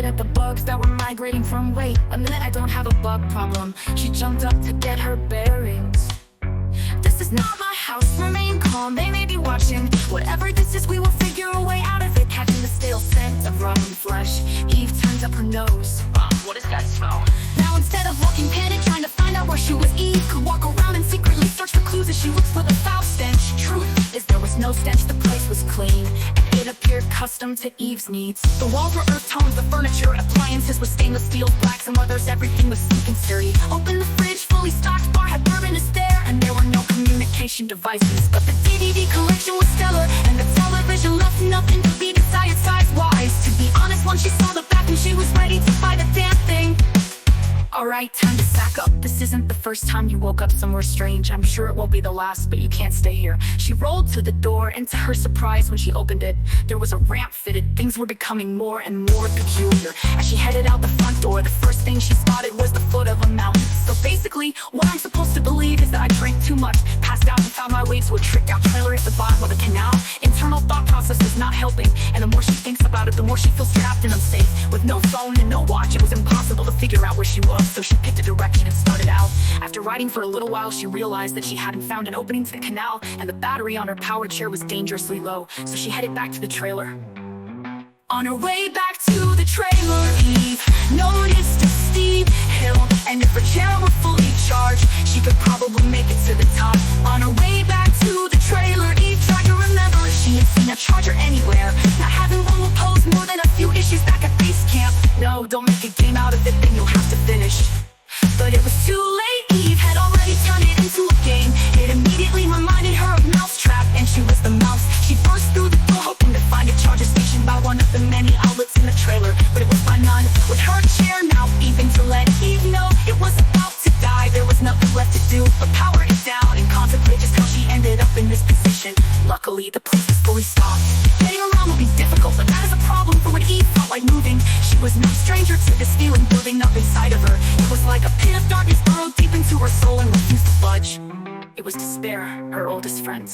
started at the bugs that were migrating from wait a minute, I don't have a bug problem. She jumped up to get her bearings. This is not my house, remain calm, they may be watching. Whatever this is, we will figure a way out of it. Catching the stale scent of rotten flesh, Eve turns up her nose. What is that smell? Now instead of walking panic, trying to find out where she was, Eve could walk around and secretly search for clues as she looks for the foul stench. Truth is there was no stench, the place was clean, and it appeared custom to Eve's needs. The walls were earth tones, the furniture, appliances with stainless steel, blacks and leathers, everything was sleek and sturdy. Open the fridge, fully stocked, bar had bourbon is there, and there were no communication devices. But the DVD collection was stellar, and the television left nothing to be desired size-wise. To be honest, once she saw the back and she was ready to buy the damn thing. Alright, time to sack up. This isn't the first time you woke up somewhere strange. I'm sure it won't be the last, but you can't stay here. She rolled to the door, and to her surprise, when she opened it, there was a ramp fitted. Things were becoming more and more peculiar. As she headed out the front door, the first thing she spotted was the foot of a mountain. So basically, what I'm supposed to believe is that I drank too much, passed out and found my way to a tricked out trailer at the bottom of the canal. Internal thought process is not helping, and the more she thinks about it, the more she feels trapped and unsafe. With no phone and no watch, it was impossible to figure out where she was. So she picked a direction and started out. After riding for a little while, she realized that she hadn't found an opening to the canal, and the battery on her power chair was dangerously low. So she headed back to the trailer. On her way back to the trailer, Eve noticed a steep hill, and if her chair were fully charged, she could probably make it to the top. On her way back to the trailer, Eve tried to remember if she had seen a charger anywhere. Not having one will pose more than a few issues back at base camp. No, don't make a game out of it, then you'll have to finish. But it was too late, Eve had already turned it into a game. It immediately reminded her of Mousetrap, and she was the mouse. She burst through the door hoping to find a charger station by one of the many outlets in the trailer, but it was by none. With her chair now even to let Eve know it was about to die, there was nothing left to do but power it down and contemplate just how she ended up in this position. Luckily, the place was fully stocked. Getting around will be difficult, but that is a problem for when Eve felt like moving. She was no stranger to this feeling building up inside of her. It was like a pit of darkness burrowed deep into her soul and refused to budge. It was despair, her oldest friend.